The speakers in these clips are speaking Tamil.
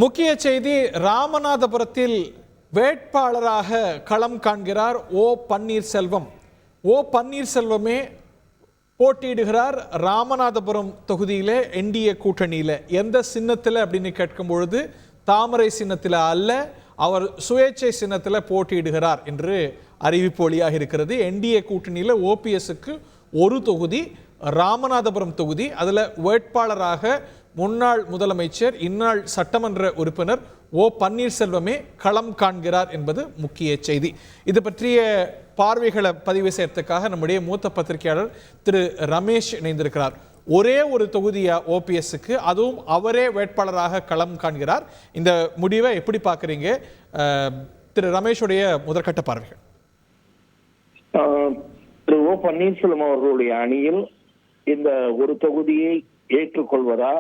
முக்கிய செய்தி, ராமநாதபுரத்தில் வேட்பாளராக களம் காண்கிறார் ஓ பன்னீர்செல்வம். ஓ பன்னீர்செல்வமே போட்டியிடுகிறார் ராமநாதபுரம் தொகுதியில என்டிஏ கூட்டணியில. எந்த சின்னத்தில் அப்படின்னு கேட்கும் பொழுது தாமரை சின்னத்தில் அல்ல, அவர் சுயேட்சை சின்னத்தில் போட்டியிடுகிறார் என்று அறிவிப்பு வழியாக இருக்கிறது. என்டிஏ கூட்டணியில் ஓபிஎஸ்க்கு ஒரு தொகுதி, ராமநாதபுரம் தொகுதி. அதில் வேட்பாளராக முன்னாள் முதலமைச்சர் இந்நாள் சட்டமன்ற உறுப்பினர் ஓ பன்னீர்செல்வமே களம் காண்கிறார் என்பது முக்கிய செய்தி. இது பற்றிய பார்வைகளை பதிவு செய்யறதுக்காக நம்முடைய மூத்த பத்திரிகையாளர் திரு ரமேஷ் இணைந்திருக்கிறார். ஒரே ஒரு தொகுதியா ஓபிஎஸ்க்கு, அதுவும் அவரே வேட்பாளராக களம் காண்கிறார். இந்த முடிவை எப்படி பார்க்குறீங்க? திரு ரமேஷுடைய முதற்கட்ட பார்வைகள். திரு ஓ பன்னீர்செல்வம் அவர்களுடைய அணியில் இந்த ஒரு தொகுதியை ஏற்றுக்கொள்வதா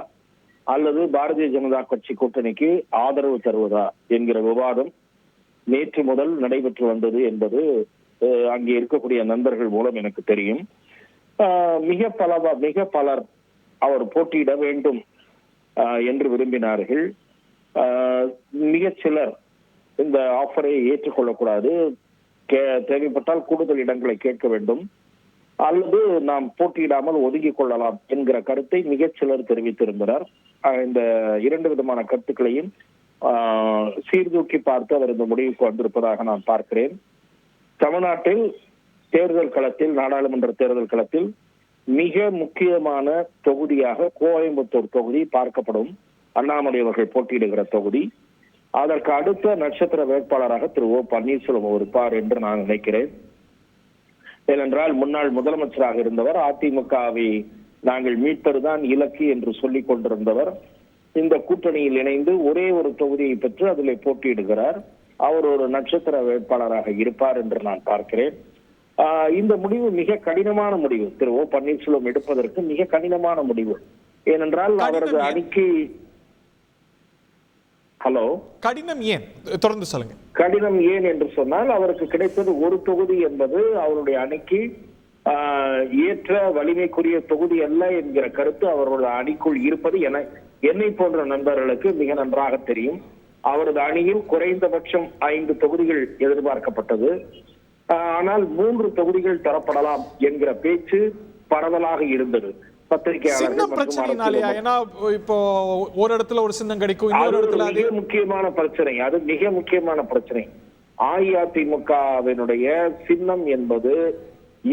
அல்லது பாரதிய ஜனதா கட்சி கூட்டணிக்கு ஆதரவு தருவதா என்கிற விவாதம் நேற்று முதல் நடைபெற்று வந்தது என்பது அங்கே இருக்கக்கூடிய நண்பர்கள் மூலம் எனக்கு தெரியும். மிக பலர் அவர் போட்டியிட வேண்டும் என்று விரும்பினார்கள். மிக சிலர் இந்த ஆஃபரை ஏற்றுக்கொள்ளக்கூடாது, தேவைப்பட்டால் கூடுதல் இடங்களை கேட்க வேண்டும் அல்லது நாம் போட்டியிடாமல் ஒதுக்கிக் கொள்ளலாம் என்கிற கருத்தை மிக சிலர் தெரிவித்திருந்தனர். இந்த இரண்டு விதமான கருத்துக்களையும் சீர்தூக்கி பார்த்து அவர் இந்த முடிவுக்கு வந்திருப்பதாக நான் பார்க்கிறேன். தமிழ்நாட்டில் தேர்தல் களத்தில், நாடாளுமன்ற தேர்தல் களத்தில் மிக முக்கியமான தொகுதியாக கோயம்புத்தூர் தொகுதி பார்க்கப்படும். அண்ணாமலை அவர்கள் போட்டியிடுகிற தொகுதி. அதற்கு அடுத்த நட்சத்திர வேட்பாளராக திரு ஓ பன்னீர்செல்வம் இருப்பார் என்று நான் நினைக்கிறேன். ஏனென்றால் முன்னாள் முதலமைச்சராக இருந்தவர், அதிமுகவை நாங்கள் மீட்பதுதான் இலக்கு என்று சொல்லிக் கொண்டிருந்தவர். இந்த கூட்டணியில் இணைந்து ஒரே ஒரு தொகுதியை பெற்று அதில் போட்டியிடுகிறார். அவர் ஒரு நட்சத்திர வேட்பாளராக இருப்பார் என்று நான் பார்க்கிறேன். இந்த முடிவு மிக கடினமான முடிவு, திரு ஓ பன்னீர்செல்வம் எடுப்பதற்கு மிக கடினமான முடிவு. ஏனென்றால் அவரது அணிக்கு கடினம் ஏன், தொடர்ந்து சொல்லுங்க. கடினம் ஏன் என்று சொன்னால், அவருக்கு கிடைப்பது ஒரு தொகுதி என்பது அவருடைய அணிக்கு ஏற்ற வலிமைக்குரிய தொகுதி அல்ல என்கிற கருத்து அவருடைய அணிக்குள் இருப்பது என்னை போன்ற நண்பர்களுக்கு மிக நன்றாக தெரியும். அவரது அணியில் குறைந்தபட்சம் 5 தொகுதிகள் எதிர்பார்க்கப்பட்டது. ஆனால் 3 தொகுதிகள் தரப்படலாம் என்கிற பேச்சு பரவலாக இருந்தது. ஒரு இடத்துல ஒரு சின்னம் கிடைக்கும், இன்னொரு இடத்துல மிக முக்கியமான பிரச்சனை. அது மிக முக்கியமான பிரச்சனை. அஇஅதிமுகவினுடைய சின்னம் என்பது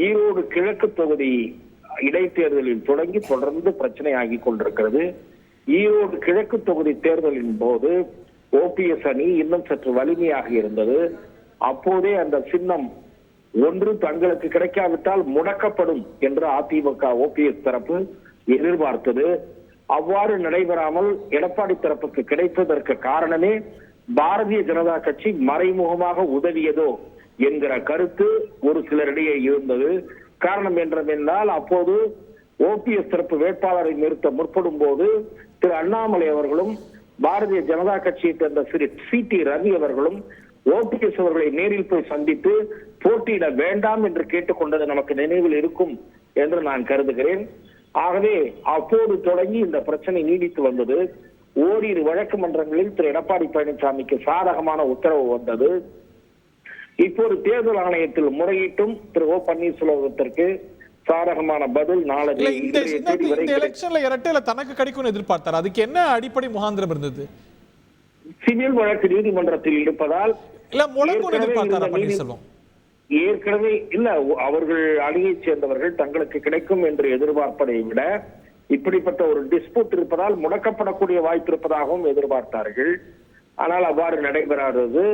ஈரோடு கிழக்கு தொகுதி இடைத்தேர்தலில் தொடங்கி தொடர்ந்து பிரச்சனை ஆகி கொண்டிருக்கிறது. ஈரோடு கிழக்கு தொகுதி தேர்தலின் போது ஓபிஎஸ் அணி இன்னும் சற்று வலிமையாக இருந்தது. அப்போதே அந்த சின்னம் ஒன்று தங்களுக்கு கிடைக்காவிட்டால் முடக்கப்படும் என்று அதிமுக ஓபிஎஸ் தரப்பு எதிர்பார்த்தது. அவ்வாறு நடைபெறாமல் எடப்பாடி தரப்புக்கு கிடைப்பதற்கு காரணமே பாரதிய ஜனதா கட்சி மறைமுகமாக உதவியதோ என்கிற கருத்து ஒரு சிலரிடையே இருந்தது. காரணம் என்றால், அப்போது ஓபிஎஸ் தரப்பு வேட்பாளரை நிறுத்த முற்படும் போது திரு அண்ணாமலை அவர்களும் பாரதிய ஜனதா கட்சியை சேர்ந்த திரு சி.டி. ரவி அவர்களும் ஓபிஎஸ் அவர்களை நேரில் போய் சந்தித்து போட்டியிட வேண்டாம் என்று கேட்டுக்கொண்டது நமக்கு நினைவில் இருக்கும் என்று நான் கருதுகிறேன். ஆகவே அப்போது தொடங்கி இந்த பிரச்சனை நீடித்து வந்தது. ஓரிரு வழக்கு மன்றங்களில் திரு எடப்பாடி பழனிசாமிக்கு சாதகமான உத்தரவு வந்தது. இப்போது தேர்தல் ஆணையத்தில் முறையிட்டும் திரு ஓ பன்னீர்செல்வத்திற்கு சாதகமான பதில் நாளைக்கு தனக்கு கிடைக்கும் எதிர்பார்த்தார். அதுக்கு என்ன அடிப்படை முகாந்திரம் இருந்தது? சிவில் வழக்கு நீதிமன்றத்தில் இருப்பதால் ஏற்கனவே இல்ல, அவர்கள் அணியைச் சேர்ந்தவர்கள் தங்களுக்கு கிடைக்கும் என்று எதிர்பார்ப்பதை விட இப்படிப்பட்ட ஒரு டிஸ்பியூட் இருப்பதால் முடக்கப்படக்கூடிய வாய்ப்பு இருப்பதாகவும் எதிர்பார்த்தார்கள். ஆனால் அவ்வாறு நடைபெறாதது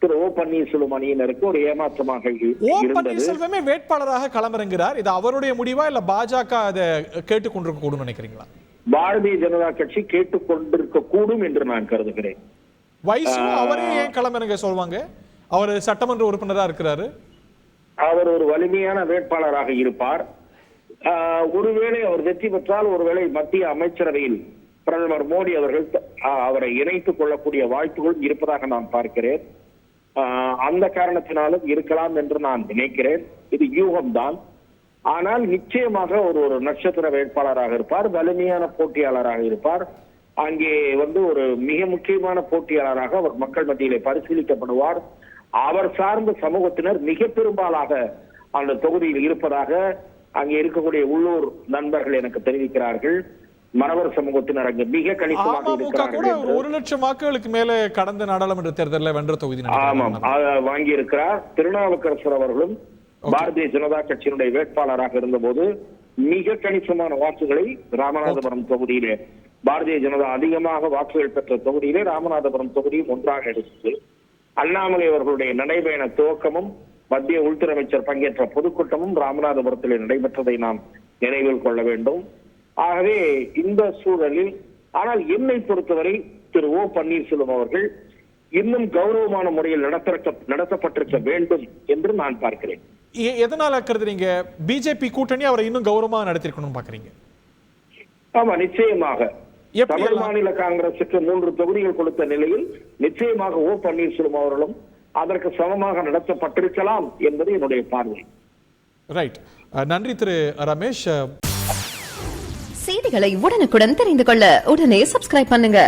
திரு ஓ பன்னீர்செல்வம் அணியினருக்கு ஒரு ஏமாற்றமாக இருந்தது. வேட்பாளராக களமிறங்குகிறார். இது அவருடைய முடிவா இல்ல பாஜக அதை கேட்டுக்கொண்டிருக்க கூடும் நினைக்கிறீங்களா? பாரதிய ஜனதா கட்சி கேட்டுக்கொண்டிருக்க கூடும் என்று நான் கருதுகிறேன். அவரே ஏன் களமிறங்க சொல்வாங்க? அவர் சட்டமன்ற உறுப்பினராக இருக்கிறாரு. அவர் ஒரு வலிமையான வேட்பாளராக இருப்பார். ஒருவேளை அவர் வெற்றி பெற்றால், ஒருவேளை மத்திய அமைச்சரவையில் பிரதமர் மோடி அவர்கள் அவரை இணைத்துக் கொள்ளக்கூடிய வாய்ப்புகள் இருப்பதாக நான் பார்க்கிறேன். அந்த காரணத்தினாலும் இருக்கலாம் என்று நான் நினைக்கிறேன். இது யூகம்தான். ஆனால் நிச்சயமாக ஒரு நட்சத்திர வேட்பாளராக இருப்பார், வலிமையான போட்டியாளராக இருப்பார். அங்கே ஒரு மிக முக்கியமான போட்டியாளராக அவர் மக்கள் மத்தியிலே பரிசீலிக்கப்படுவார். அவர் சார்ந்த சமூகத்தினர் மிக பெரும்பாலாக அந்த தொகுதியில் இருப்பதாக அங்கே இருக்கக்கூடிய உள்ளூர் நண்பர்கள் எனக்கு தெரிவிக்கிறார்கள். மறவர் சமூகத்தினர் அங்கே மிக கணிசமாக இருக்கிறார்கள். 1,00,000 வாக்குகளுக்கு மேலே கடந்த நாடாளுமன்ற தேர்தலில் வென்ற தொகுதி. ஆமாம், வாங்கி இருக்கிறார். திருநாவுக்கரசர் அவர்களும் பாரதிய ஜனதா கட்சியினுடைய வேட்பாளராக இருந்தபோது மிக கணிசமான வாக்குகளை ராமநாதபுரம் தொகுதியிலே பாரதிய ஜனதா அதிகமாக வாக்குகள் பெற்ற தொகுதியிலே ராமநாதபுரம் தொகுதியும் ஒன்றாக எடுத்தது. அண்ணாமலை அவர்களுடைய நடைபயண துவக்கமும் மத்திய உள்துறை அமைச்சர் பங்கேற்ற பொதுக்கூட்டமும் ராமநாதபுரத்தில் நடைபெற்றதை நாம் நினைவில் கொள்ள வேண்டும். ஆகவே இந்த சூழலில் ஆனால் என்னை பொறுத்தவரை திரு ஓ பன்னீர்செல்வம் அவர்கள் இன்னும் கௌரவமான முறையில் நடத்தப்பட்டிருக்க வேண்டும் என்று நான் பார்க்கிறேன். எதனால கருதுறீங்க பிஜேபி கூட்டணி அவரை இன்னும் கௌரவமா நடத்திருக்கணும் பாக்குறீங்க? ஆமா, நிச்சயமாக தமிழ் மாநில காங்கிரசுக்கு 3 தொகுதிகள் கொடுத்த நிலையில் நிச்சயமாக ஓ பன்னீர்செல்வம் அவர்களும் அதற்கு சமமாக நடத்தப்பட்டிருக்கலாம் என்பது என்னுடைய பார்வை. ரைட், நன்றி திரு ரமேஷ். செய்திகளை உடனுக்குடன் தெரிந்து கொள்ள உடனே சப்ஸ்கிரைப் பண்ணுங்க.